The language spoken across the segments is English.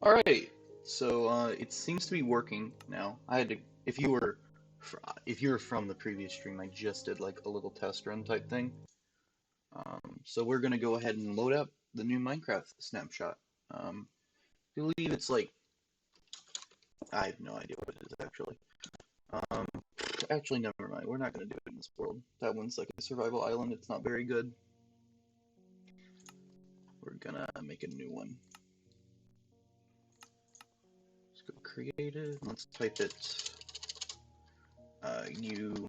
Alright, so it seems to be working now. I had to, if you were from the previous stream, I just did like a little test run type thing. So we're gonna go ahead and load up the new Minecraft snapshot. I believe it's like, I have no idea what it is actually. Um, Actually, never mind. We're not gonna do it in this world. That one's like a survival island. It's not very good. We're gonna make a new one. Let's go creative. Let's type it YouTube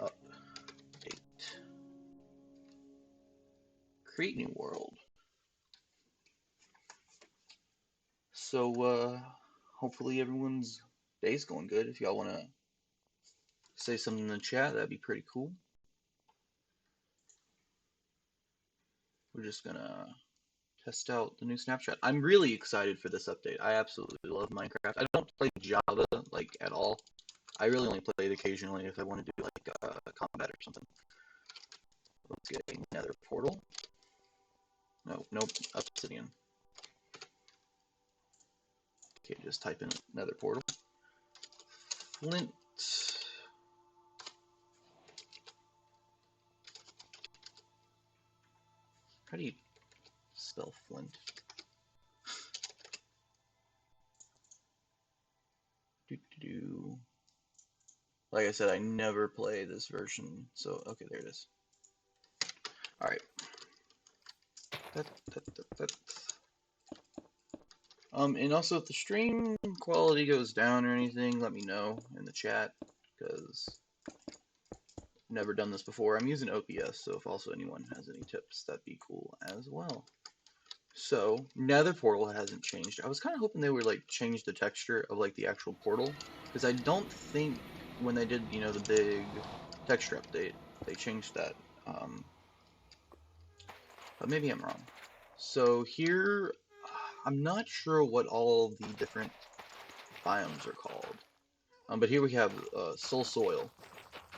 update. Create new world. So hopefully everyone's day's going good. If y'all wanna say something in the chat, that'd be pretty cool. We're just gonna test out the new snapshot. I'm really excited for this update. I absolutely love Minecraft. I don't play Java like at all. I really only play it occasionally if I want to do like combat or something. Let's get a Nether portal. No, nope, obsidian. Okay, just type in Nether portal. Flint. How do you spell flint? Like I said, I never play this version, so okay, there it is. All right. And also if the stream quality goes down or anything, let me know in the chat, because I've never done this before. I'm using OBS, so if also anyone has any tips, that'd be cool as well. So, Nether portal hasn't changed. I was kind of hoping they would like change the texture of like the actual portal, because I don't think when they did, the big texture update, they changed that. But maybe I'm wrong. So here, I'm not sure what all the different biomes are called. But here we have soul soil,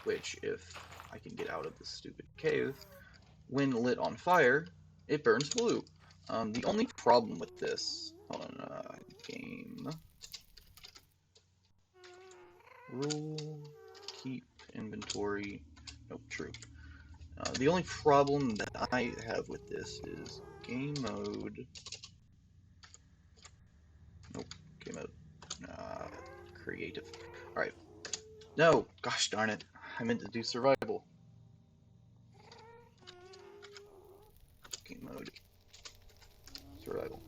which if I can get out of this stupid cave, when lit on fire, it burns blue. The only problem with this, hold on, game rule, keep inventory, nope, true. The only problem that I have with this is game mode, nope, game mode, creative. Alright, no, gosh darn it, I meant to do survival. Game mode, survival.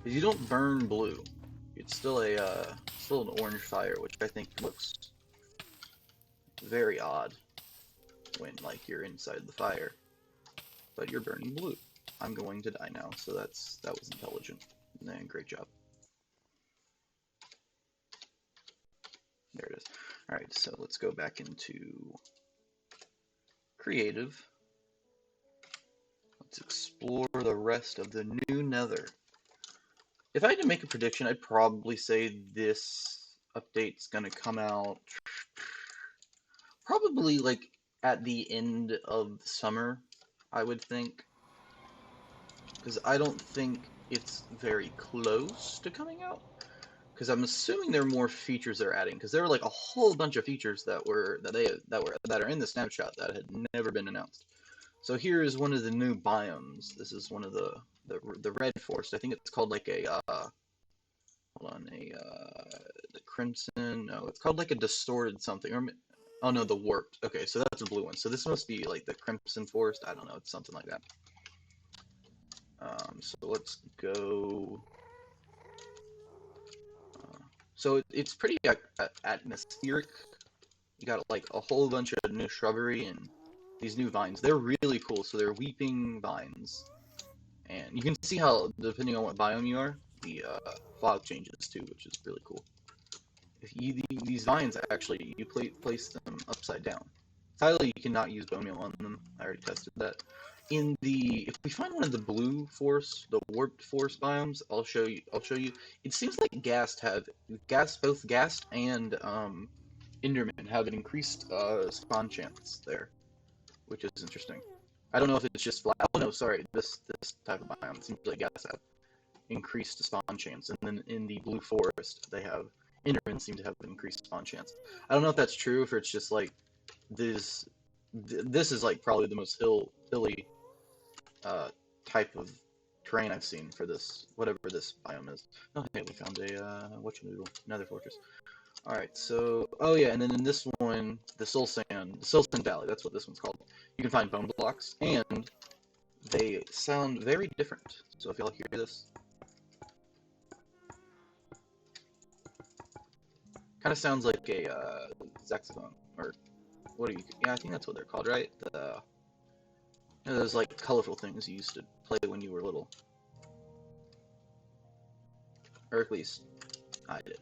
If you don't burn blue, it's still still an orange fire, which I think looks very odd when like you're inside the fire, but you're burning blue. I'm going to die now, so that was intelligent. Great job. There it is. All right, so let's go back into creative. Let's explore the rest of the new Nether. If I had to make a prediction, I'd probably say this update's gonna come out probably like at the end of the summer, I would think. Because I don't think it's very close to coming out. Because I'm assuming there are more features they're adding. Because there were like a whole bunch of features that are in the snapshot that had never been announced. So here is one of the new biomes. This is one of the red forest. I think it's called like a hold on, the crimson. No, it's called like a distorted something. Or oh no, the warped. Okay, so that's the blue one. So this must be like the crimson forest. I don't know. It's something like that. So let's go. So it's pretty atmospheric. You got like a whole bunch of new shrubbery and these new vines. They're really cool. So they're weeping vines, and you can see how depending on what biome you are, the fog changes too, which is really cool. If these vines actually you place them upside down. Sadly, you cannot use bone meal on them. I already tested that. If we find one of the blue forest, the warped forest biomes, I'll show you. It seems like both ghast and Enderman have an increased spawn chance there, which is interesting. I don't know if it's just flat. Oh no, sorry. This type of biome seems like gas have increased spawn chance, and then in the blue forest they have Endermen seem to have increased spawn chance. I don't know if that's true, if it's just like this is like probably the most hilly uh, type of terrain I've seen for this whatever this biome is. Oh, hey, we found a Nether fortress. All right, so oh yeah, and then in this one, the Soul Sand Valley. That's what this one's called. You can find bone blocks, and they sound very different. So if y'all hear this, kind of sounds like a saxophone, or what are you? Yeah, I think that's what they're called, right? Those like colorful things you used to play when you were little, or at least I did.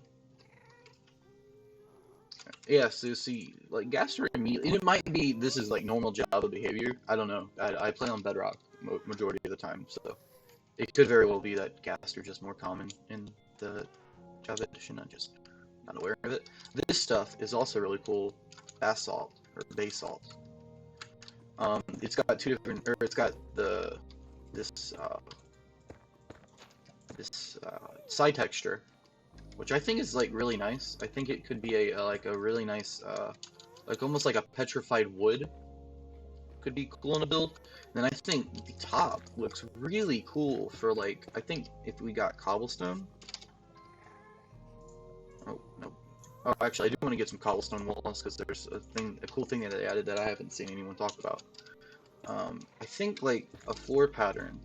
Yeah, so see, like Gaster immediately, it might be this is like normal Java behavior. I don't know. I play on Bedrock majority of the time, so it could very well be that Gaster just more common in the Java edition. I'm just not aware of it. This stuff is also really cool. Basalt or basalt. It's got two different, or it's got this side texture, which I think is like really nice. I think it could be like a really nice, like almost like a petrified wood. Could be cool in a build. And then I think the top looks really cool for like, I think if we got cobblestone. Oh no. Oh, actually, I do want to get some cobblestone walls because there's a cool thing that they added that I haven't seen anyone talk about. I think like a floor pattern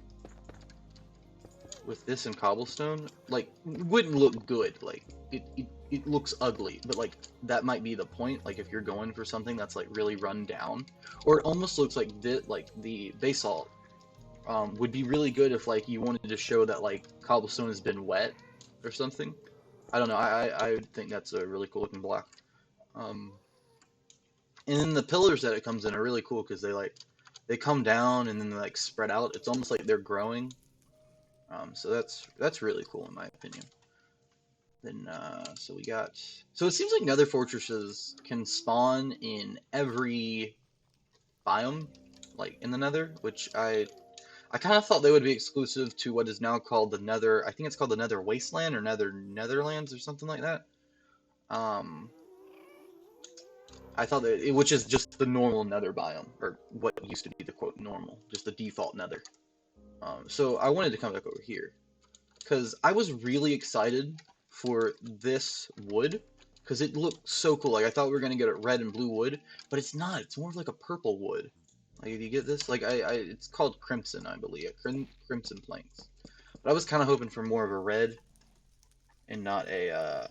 with this and cobblestone, like, wouldn't look good. Like, it looks ugly, but like that might be the point. Like if you're going for something that's like really run down, or it almost looks like the basalt would be really good if like you wanted to show that like cobblestone has been wet or something. I don't know. I think that's a really cool looking block. And then the pillars that it comes in are really cool because they come down and then they like spread out. It's almost like they're growing. So that's really cool in my opinion. Then so it seems like Nether fortresses can spawn in every biome, like in the Nether, which I kind of thought they would be exclusive to what is now called the Nether. I think it's called the Nether Wasteland or Netherlands or something like that. I thought that which is just the normal Nether biome, or what used to be the quote normal, just the default Nether. So I wanted to come back over here because I was really excited for this wood because it looked so cool. Like I thought we were gonna get a red and blue wood, but it's not. It's more of like a purple wood. Like if you get this, like it's called crimson, I believe, crimson planks. But I was kind of hoping for more of a red and not a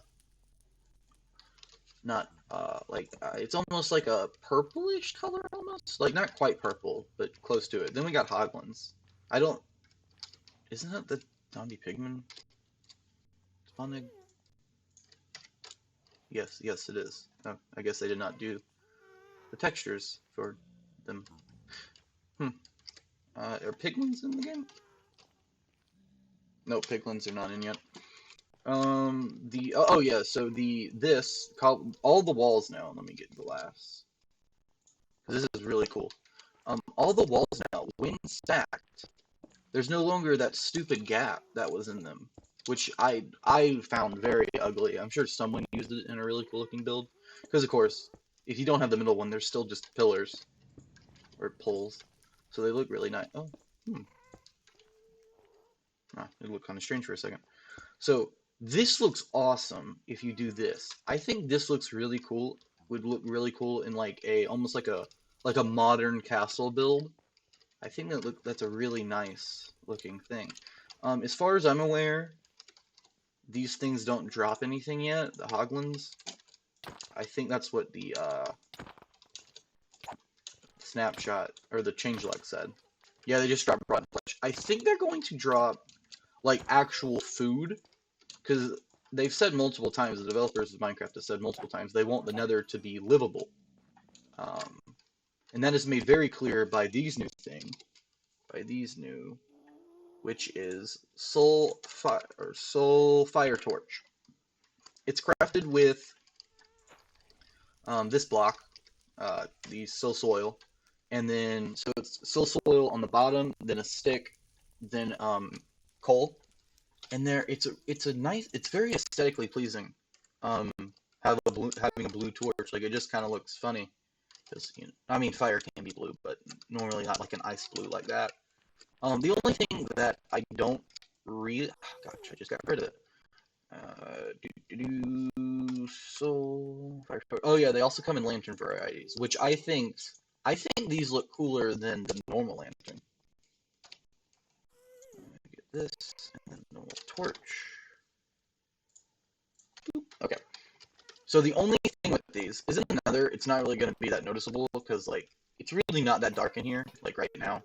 it's almost like a purplish color almost, like not quite purple, but close to it. Then we got hoglins. I don't. Isn't that the zombie pigman spawning? Yes, yes, it is. Oh, I guess they did not do the textures for them. Are piglins in the game? No, piglins are not in yet. Oh yeah, so all the walls now. Let me get glass. This is really cool. All the walls now, when stacked, there's no longer that stupid gap that was in them, which I found very ugly. I'm sure someone used it in a really cool looking build, because of course, if you don't have the middle one, there's still just pillars or poles, so they look really nice. Oh, it looked kind of strange for a second. So this looks awesome if you do this. I think this looks really cool. Would look really cool in like almost like a modern castle build. I think that's a really nice looking thing. As far as I'm aware, these things don't drop anything yet. The hoglins. I think that's what the snapshot or the changelog said. Yeah, they just dropped rotten flesh. I think they're going to drop like actual food, because they've said multiple times, the developers of Minecraft have said multiple times, they want the Nether to be livable. And that is made very clear by these new, which is Soul Fire Torch. It's crafted with this block, the Soul Soil, and then so it's still soil on the bottom, then a stick, then coal, and there it's a nice, it's very aesthetically pleasing. Um, having a blue torch, like it just kind of looks funny because I mean fire can be blue, but normally not like an ice blue like that. The only thing that I don't really, oh gosh, I just got rid of it. Fire torch. Oh yeah, they also come in lantern varieties, which I think these look cooler than the normal lantern. Get this and then normal torch. Okay. So the only thing with these is in the Nether, it's not really going to be that noticeable because like it's really not that dark in here, like right now.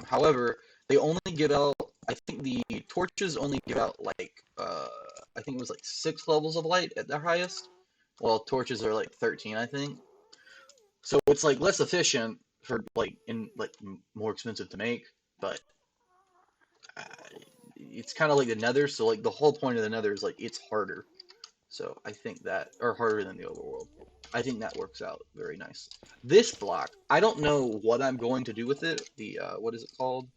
However, they only give out. I think the torches only give out like I think it was like 6 levels of light at their highest, while torches are like 13, I think. So it's like less efficient for like more expensive to make, but uh, it's kind of like the Nether. So like the whole point of the Nether is like it's harder. So I think that, or harder than the overworld. I think that works out very nice. This block, I don't know what I'm going to do with it. The, what is it called?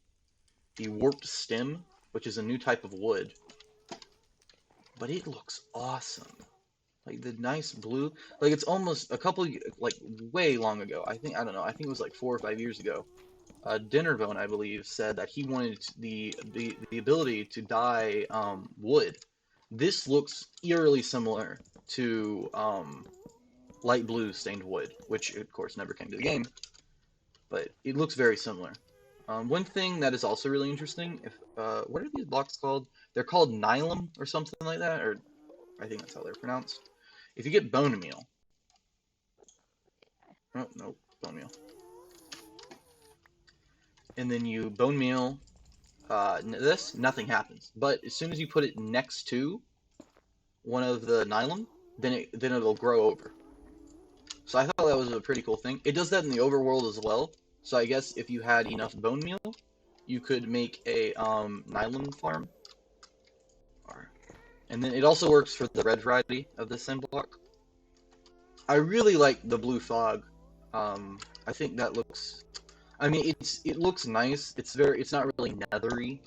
The warped stem, which is a new type of wood. But it looks awesome. Like the nice blue, like it's almost a couple, like way long ago. I don't know, I think it was like 4 or 5 years ago. Dinnerbone, I believe, said that he wanted the ability to dye wood. This looks eerily similar to light blue stained wood, which of course never came to the game, but it looks very similar. One thing that is also really interesting, if what are these blocks called? They're called nylon or something like that, or I think that's how they're pronounced. If you get bone meal, oh no, bone meal, and then you bone meal this, nothing happens. But as soon as you put it next to one of the nylon, then it'll grow over. So I thought that was a pretty cool thing. It does that in the overworld as well. So I guess if you had enough bone meal, you could make a nylon farm. And then it also works for the red variety of the Sunblock. I really like the blue fog. I think that looks. I mean, it looks nice. It's not really nethery,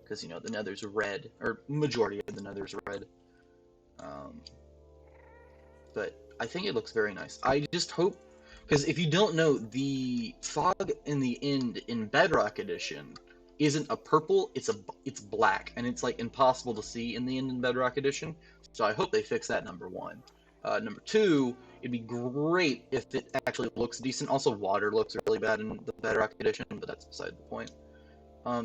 because the nether's red, or majority of the nether's red. Um, but I think it looks very nice. I just hope, because if you don't know, the fog in the end in Bedrock Edition isn't a purple, it's black, and it's like impossible to see in the end in Bedrock Edition. So I hope they fix that, number one. Number two, it'd be great if it actually looks decent. Also, water looks really bad in the Bedrock Edition, but that's beside the point.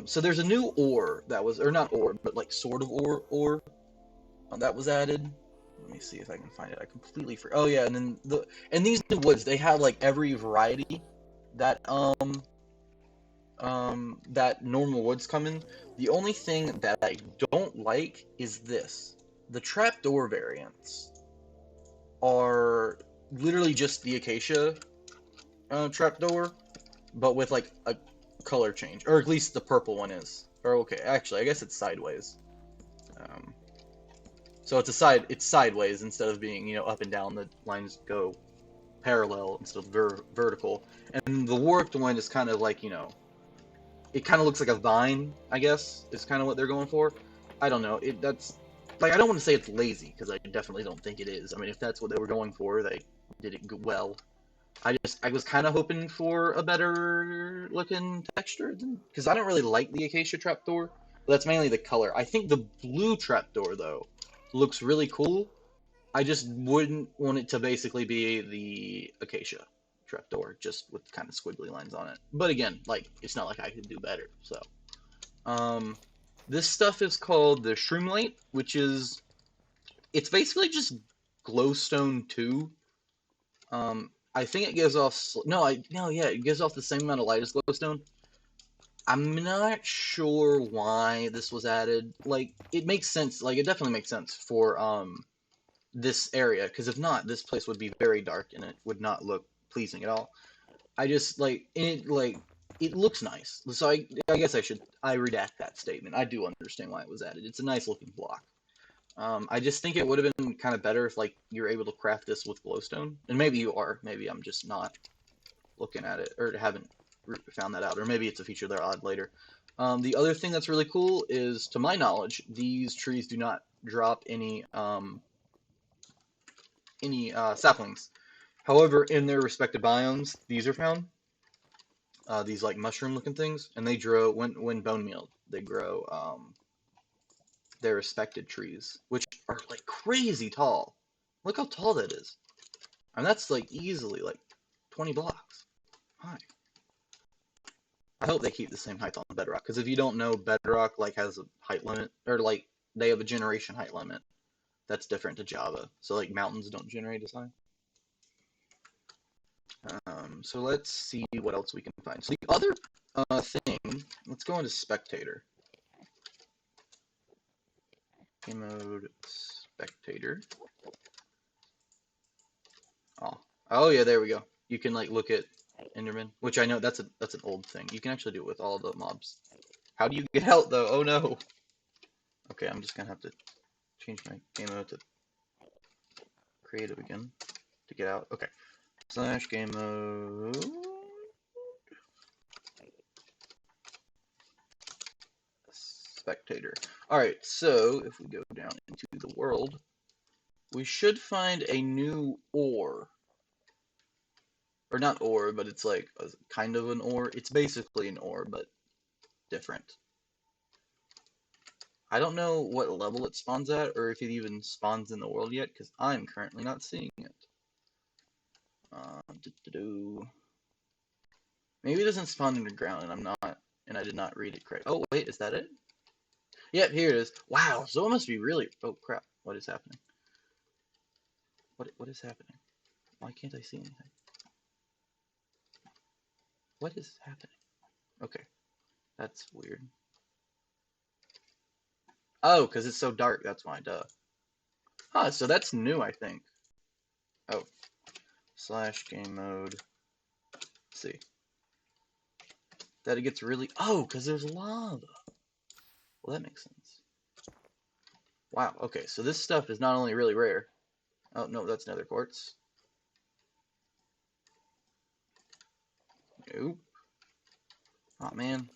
So there's a new ore that was, or not ore, but like sort of ore that was added. Let me see if I can find it. I completely forgot. Oh yeah, and then these new woods, they have like every variety that that normal woods come in. The only thing that I don't like is this. The trapdoor variants are literally just the acacia trapdoor, but with like a color change, or at least the purple one is. Or okay, actually, I guess it's sideways. Um, so it's sideways instead of being up and down. The lines go parallel instead of vertical. And the warped one is kind of like it kind of looks like a vine. I guess is kind of what they're going for. I don't know. That's like I don't want to say it's lazy because I definitely don't think it is. I mean, if that's what they were going for, they did it well. I was kind of hoping for a better looking texture because I don't really like the acacia trapdoor. But that's mainly the color. I think the blue trapdoor though looks really cool. I just wouldn't want it to basically be the acacia trapdoor, just with kind of squiggly lines on it. But again, like it's not like I could do better. So, um, this stuff is called the Shroom Light, which is it's basically just glowstone 2. I think it gives off it gives off the same amount of light as glowstone. I'm not sure why this was added. Like it makes sense. Like it definitely makes sense for this area, because if not, this place would be very dark and it would not look pleasing at all. I just it looks nice. So I guess I redact that statement. I do understand why it was added. It's a nice looking block. I just think it would have been kind of better if like you're able to craft this with glowstone, and maybe you are. Maybe I'm just not looking at it or haven't found that out, or maybe it's a feature they'll add later. The other thing that's really cool is, to my knowledge, these trees do not drop any saplings. However, in their respective biomes, these are found. These like mushroom-looking things, and they grow when bone mealed. They grow their respected trees, which are like crazy tall. Look how tall that is. And that's like easily like 20 blocks high. I hope they keep the same height on Bedrock, because if you don't know, Bedrock like has a height limit, or like they have a generation height limit that's different to Java. So like mountains don't generate as high. So let's see what else we can find. So the other thing, let's go into spectator. Game mode spectator. Oh yeah, there we go. You can like look at Enderman, which I know that's an old thing. You can actually do it with all the mobs. How do you get out though? Oh no. Okay, I'm just gonna have to change my game mode to creative again to get out. Okay. / game mode spectator. Alright, so if we go down into the world, we should find a new ore. Or not ore, but it's like a kind of an ore. It's basically an ore, but different. I don't know what level it spawns at, or if it even spawns in the world yet, because I'm currently not seeing it. Maybe it doesn't spawn underground, and I did not read it correct. Oh wait, is that it? Yep, here it is. Wow, so it must be really. Oh crap! What is happening? What is happening? Why can't I see anything? What is happening? Okay, that's weird. Oh, because it's so dark. That's why. Duh. Huh? So that's new, I think. Oh, / game mode. Let's see. That it gets really. Oh, because there's lava. Well, that makes sense. Wow. Okay, so this stuff is not only really rare. Oh no, that's nether quartz. Nope. Oh man.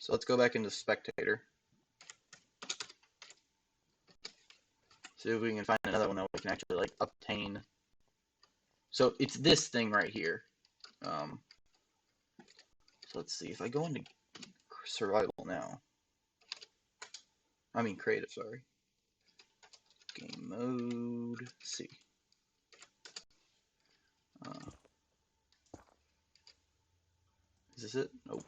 So let's go back into spectator. See if we can find another one that we can actually like obtain. So it's this thing right here. So let's see if I go into survival now. I mean creative, sorry. Game mode. C. Is this it? Nope.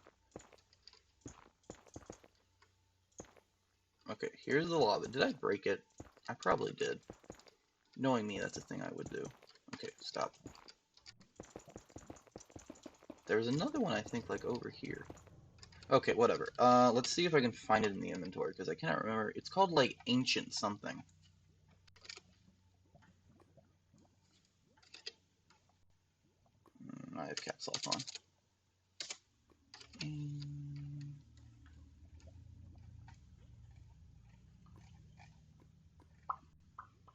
Okay, here's the lava. Did I break it? I probably did. Knowing me, that's a thing I would do. Okay, stop. There's another one I think like over here. Okay, whatever. Let's see if I can find it in the inventory, because I cannot remember. It's called like ancient something. I have caps lock on.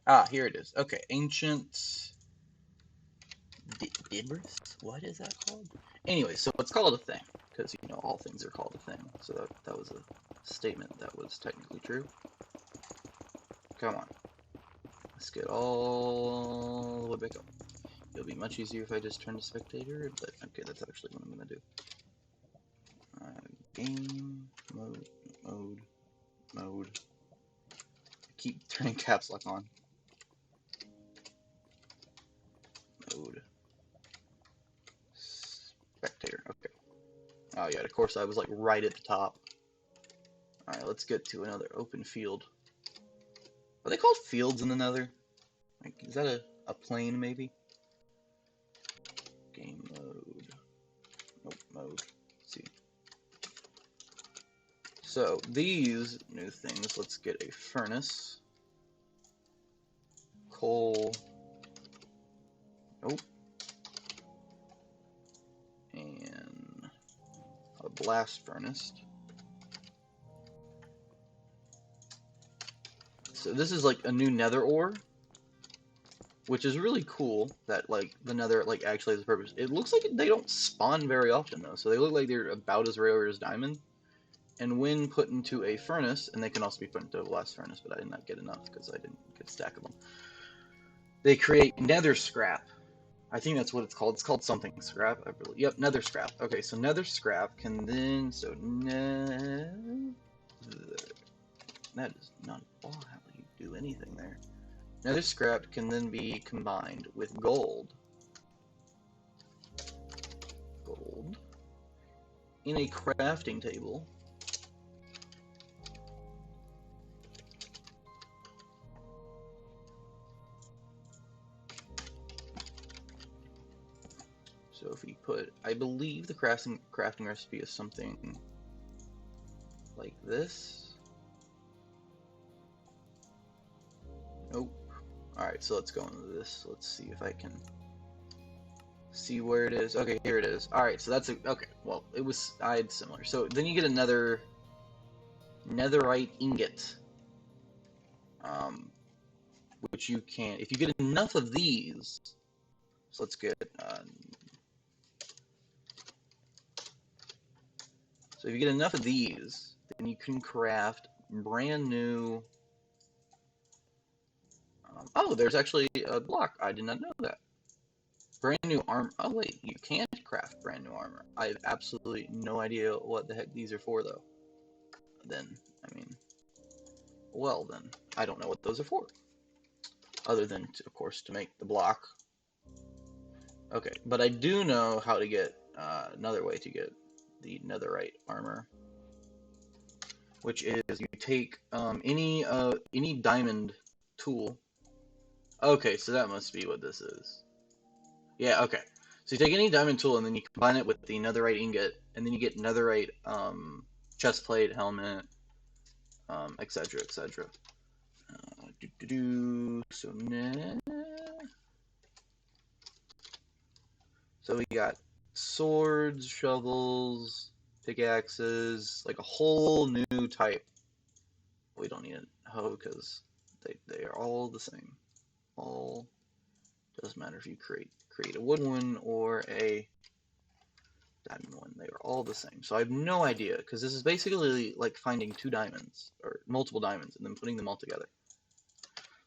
Ah, here it is. Okay, ancient Dibris? What is that called? Anyway, so it's called a thing, because you know all things are called a thing. So that was a statement that was technically true. Come on. Let's get all the way back up. It'll be much easier if I just turn to spectator, but okay, that's actually what I'm gonna do. Game mode. I keep turning caps lock on. Mode. Spectator. Okay. Oh yeah, of course I was like right at the top. Alright, let's get to another open field. Are they called fields in the nether? Like, is that a plane maybe? Game mode. Nope, mode. Let's see. So these new things, let's get a furnace. Coal. Nope. And a blast furnace. So this is like a new nether ore. which is really cool that like the Nether like actually has a purpose. It looks like they don't spawn very often though, so they look like they're about as rare as diamond. And when put into a furnace, and they can also be put into a blast furnace, but I did not get enough because I didn't get a stack of them. They create Nether Scrap. I think that's what it's called. It's called something scrap, I believe. Yep, Nether Scrap. Okay, so Nether Scrap can then that is not how you do anything there. Nether Scrap can then be combined with gold. Gold in a crafting table. So if we put, I believe the crafting recipe is something like this. Nope. Alright, so let's go into this. Let's see if I can see where it is. Okay, here it is. Alright, so that's okay, well, I had similar. So then you get another netherite ingot. Which you can, if you get enough of these, so let's get, so if you get enough of these, then you can craft brand new, oh, there's actually a block. I did not know that. Brand new armor. Oh, wait, you can't craft brand new armor. I have absolutely no idea what the heck these are for, though. Then, I mean, well, then, I don't know what those are for. Other than, of course, to make the block. Okay, but I do know how to get, another way to get the netherite armor, which is you take any diamond tool. Okay, so that must be what this is. Yeah, okay. So you take any diamond tool and then you combine it with the netherite ingot, and then you get netherite chest plate, helmet, etc., etc. So we got swords, shovels, pickaxes, like a whole new type. We don't need a hoe because they are all the same. All doesn't matter if you create a wood one or a diamond one. They are all the same. So I have no idea because this is basically like finding two diamonds or multiple diamonds and then putting them all together.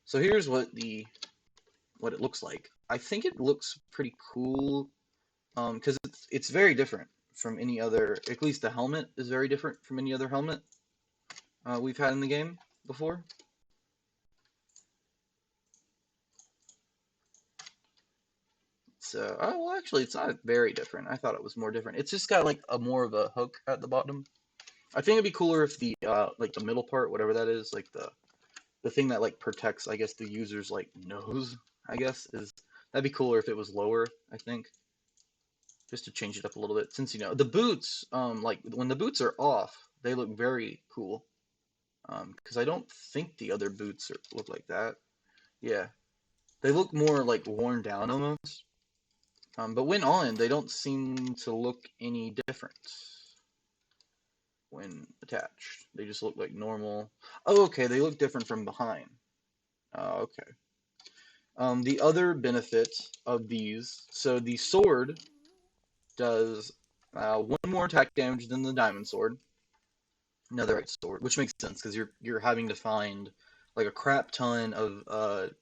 So here's what it looks like. I think it looks pretty cool because it's very different from any other. At least the helmet is very different from any other helmet we've had in the game before. So, oh, well, actually, it's not very different. I thought it was more different. It's just got like a more of a hook at the bottom. I think it'd be cooler if the like the middle part, whatever that is, like the thing that like protects, I guess, the user's like nose, I guess, that'd be cooler if it was lower, I think. Just to change it up a little bit, since the boots, like when the boots are off, they look very cool. Because I don't think the other boots look like that. Yeah, they look more like worn down almost. But when on, they don't seem to look any different when attached. They just look like normal. Oh, okay, they look different from behind. Okay. The other benefit of these, so the sword does one more attack damage than the diamond sword, netherite sword, which makes sense because you're having to find like a crap ton of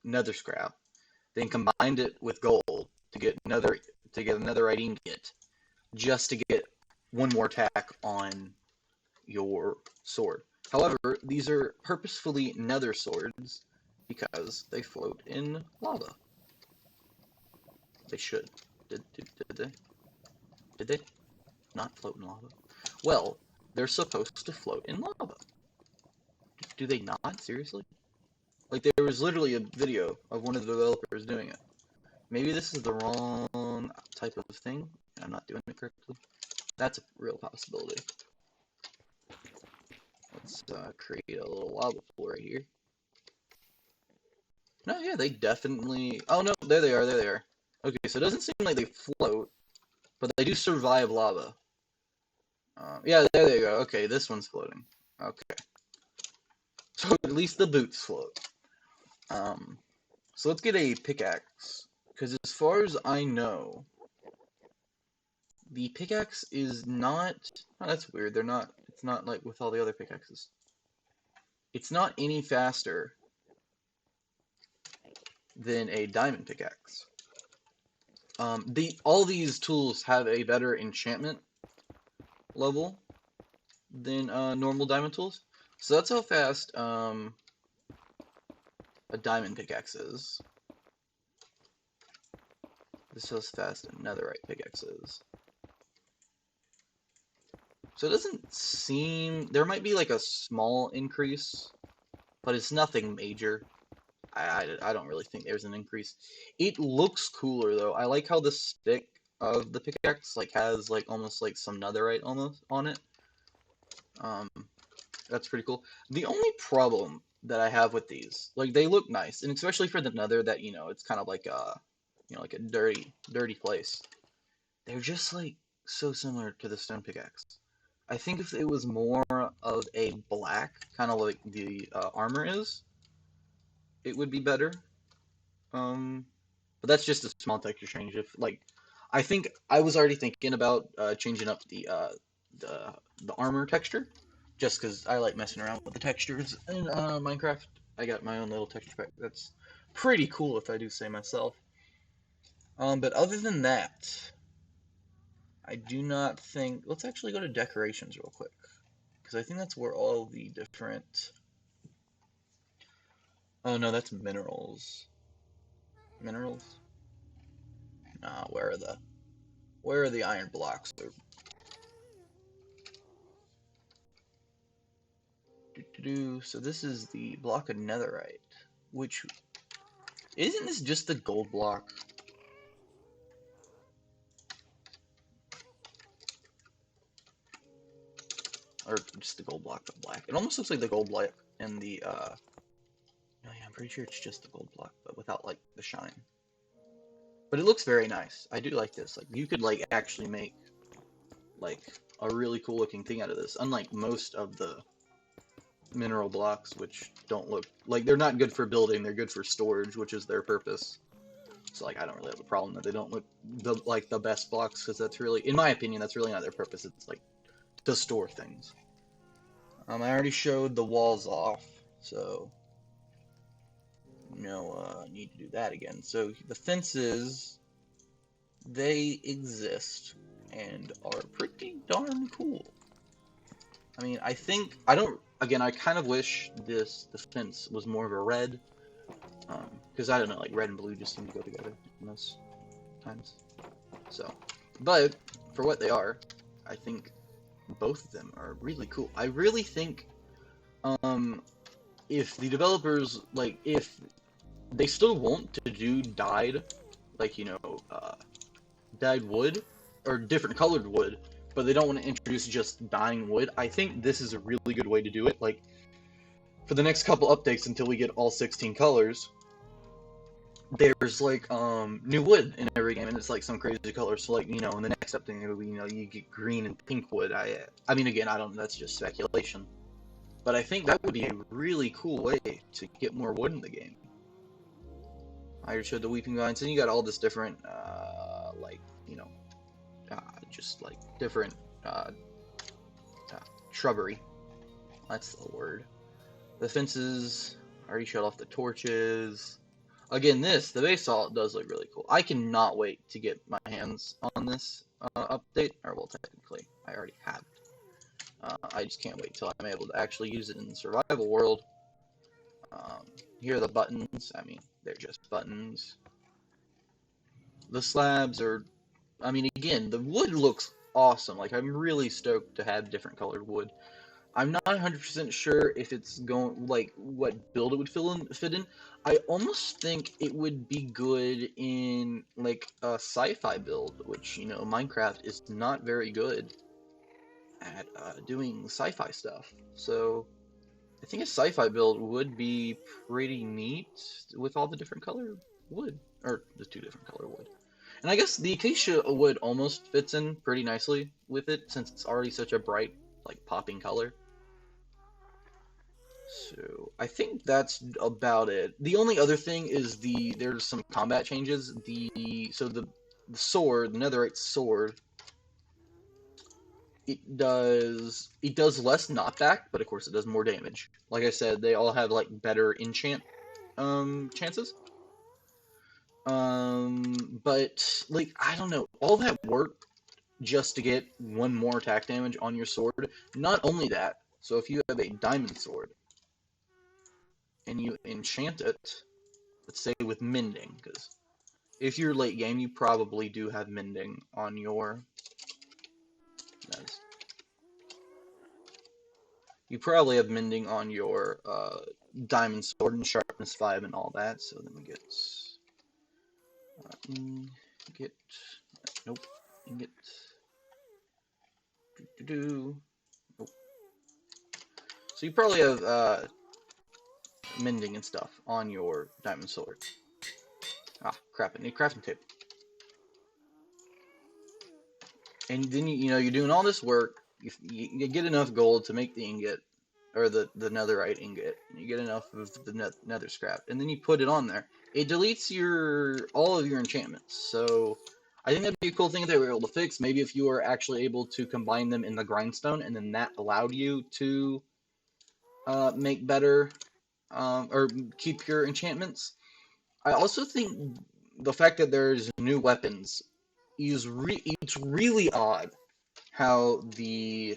nether scrap, then combined it with gold to get a netherite ingot, just to get one more attack on your sword. However, these are purposefully nether swords because they float in lava. They should. Did they? Did they not float in lava? Well, they're supposed to float in lava. Do they not? Seriously? Like, there was literally a video of one of the developers doing it. Maybe this is the wrong type of thing, and I'm not doing it correctly. That's a real possibility. Let's create a little lava pool right here. No, yeah, they definitely... Oh, no, there they are, there they are. Okay, so it doesn't seem like they float, but they do survive lava. Yeah, there they go. Okay, this one's floating. Okay. So at least the boots float. So let's get a pickaxe, because as far as I know, the pickaxe is not. Oh, that's weird. They're not. It's not like with all the other pickaxes. It's not any faster than a diamond pickaxe. All these tools have a better enchantment level than normal diamond tools. So that's how fast a diamond pickaxe is. This is how fast a netherite pickaxe is. So it doesn't seem... There might be like a small increase, but it's nothing major. I don't really think there's an increase. It looks cooler though. I like how the stick of the pickaxe like has like almost like some netherite almost on it. That's pretty cool. The only problem that I have with these, like they look nice, and especially for the nether that, you know, it's kind of like a, you know, like a dirty place. They're just like so similar to the stone pickaxe. I think if it was more of a black, kind of like the armor is, it would be better. But that's just a small texture change. If like, I think I was already thinking about changing up the the armor texture, just because I like messing around with the textures in Minecraft. I got my own little texture pack that's pretty cool, if I do say myself. But other than that, I do not think. Let's actually go to decorations real quick, because I think that's where all the different. Oh no, that's minerals. Minerals? Nah, where are the iron blocks? So this is the block of netherite, which isn't this just the gold block? Or just the gold block but black. It almost looks like the gold block and the no, yeah, I'm pretty sure it's just the gold block, but without like the shine. But it looks very nice. I do like this. Like you could like actually make like a really cool looking thing out of this, unlike most of the mineral blocks, which don't look like they're not good for building, they're good for storage, which is their purpose. So like I don't really have a problem that they don't look like the best blocks, because that's really, in my opinion, that's really not their purpose. It's like to store things. I already showed the walls off, so no need to do that again. So the fences, they exist and are pretty darn cool. I mean, I think I don't. Again, I kind of wish the fence was more of a red, because I don't know, like red and blue just seem to go together most times. So, but for what they are, I think both of them are really cool. I really think, if the developers, like, if they still want to do dyed, like, you know, dyed wood, or different colored wood, but they don't want to introduce just dyeing wood, I think this is a really good way to do it. Like, for the next couple updates until we get all 16 colors, there's like new wood in every game, and it's like some crazy color. So like, you know, in the next update it'll be, you know, you get green and pink wood. I mean, again, I don't. That's just speculation, but I think that would be a really cool way to get more wood in the game. I already showed the weeping vines, and you got all this different, like, you know, just like different shrubbery. That's the word. The fences. I already showed off the torches. Again, the base salt does look really cool. I cannot wait to get my hands on this update. Or, well, technically, I already have it. I just can't wait till I'm able to actually use it in the survival world. Here are the buttons. I mean, they're just buttons. The slabs are... I mean, again, the wood looks awesome. Like, I'm really stoked to have different colored wood. I'm not 100% sure if it's going, like, what build it would fit in. I almost think it would be good in, like, a sci-fi build, which, you know, Minecraft is not very good at doing sci-fi stuff. So, I think a sci-fi build would be pretty neat with all the different color wood. Or, the two different color wood. And I guess the acacia wood almost fits in pretty nicely with it, since it's already such a bright, like, popping color. So I think that's about it. The only other thing is there's some combat changes. The sword, the netherite sword, it does less knockback, but of course it does more damage. Like I said, they all have like better enchant chances. But like I don't know, all that work just to get one more attack damage on your sword. Not only that, so if you have a diamond sword and you enchant it, let's say with mending, because if you're late game, you probably do have mending on your. You probably have mending on your diamond sword and sharpness 5 and all that. So then we get ingot. Nope. Ingot. Nope. So you probably have mending and stuff on your diamond sword. Ah, crap! I need crafting table. And then you're doing all this work. You get enough gold to make the ingot, or the netherite ingot. You get enough of the nether scrap, and then you put it on there. It deletes all of your enchantments. So I think that'd be a cool thing if they were able to fix. Maybe if you were actually able to combine them in the grindstone, and then that allowed you to make better or keep your enchantments. I also think the fact that there's new weapons it's really odd how the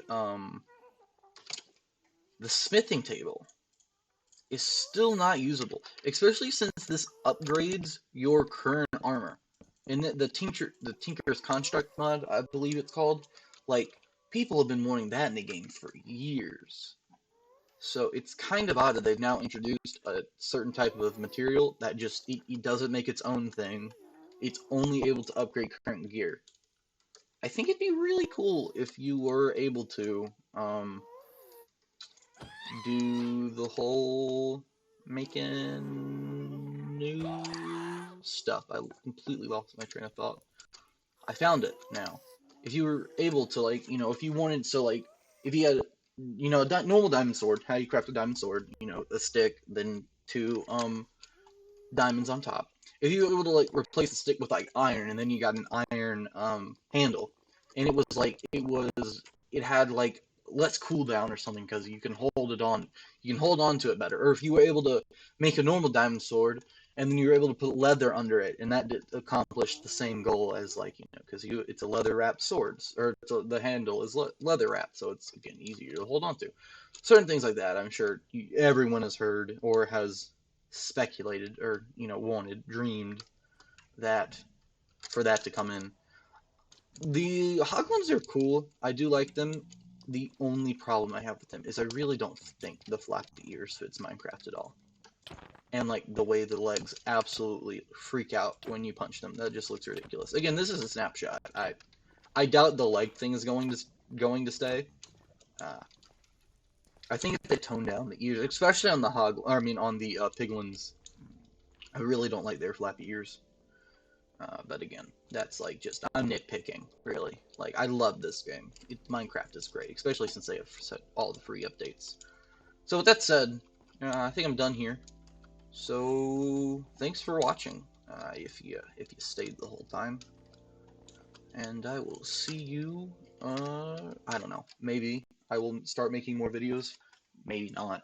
smithing table is still not usable, especially since this upgrades your current armor. And the Tinker's Construct mod, I believe it's called, like people have been wanting that in the game for years. So it's kind of odd that they've now introduced a certain type of material that just it doesn't make its own thing. It's only able to upgrade current gear. I think it'd be really cool if you were able to do the whole making new stuff. I completely lost my train of thought. I found it now. If you were able to, like, if you wanted, so, like, if you had, a normal diamond sword, how you craft a diamond sword, a stick, then two diamonds on top. If you were able to, like, replace the stick with, like, iron, and then you got an iron handle, and it had, like, less cooldown or something, because you can hold on to it better. Or if you were able to make a normal diamond sword, and then you were able to put leather under it, and that accomplished the same goal as, like, because it's a leather wrapped sword, or the handle is leather wrapped, so it's, again, easier to hold on to. Certain things like that, I'm sure everyone has heard or has speculated or dreamed that for that to come in. The hog ones are cool. I do like them. The only problem I have with them is I really don't think the flappy ears fits Minecraft at all. And like the way the legs absolutely freak out when you punch them, that just looks ridiculous. Again, this is a snapshot. I doubt the leg thing is going to stay. I think if they tone down the ears, especially on the on the piglins, I really don't like their flappy ears. But again, that's like I'm nitpicking, really. Like, I love this game. Minecraft is great, especially since they have set all the free updates. So with that said, I think I'm done here. So thanks for watching, if you stayed the whole time. And I will see you, I don't know, maybe I will start making more videos, maybe not.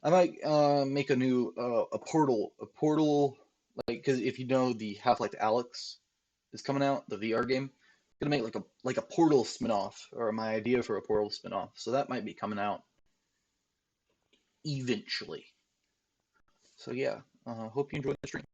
I might make a new a portal, like, because if you know the Half-Life Alyx is coming out, the VR game, I'm gonna make like a Portal spin-off, or my idea for a Portal spin-off. So that might be coming out eventually. So yeah, hope you enjoyed the stream.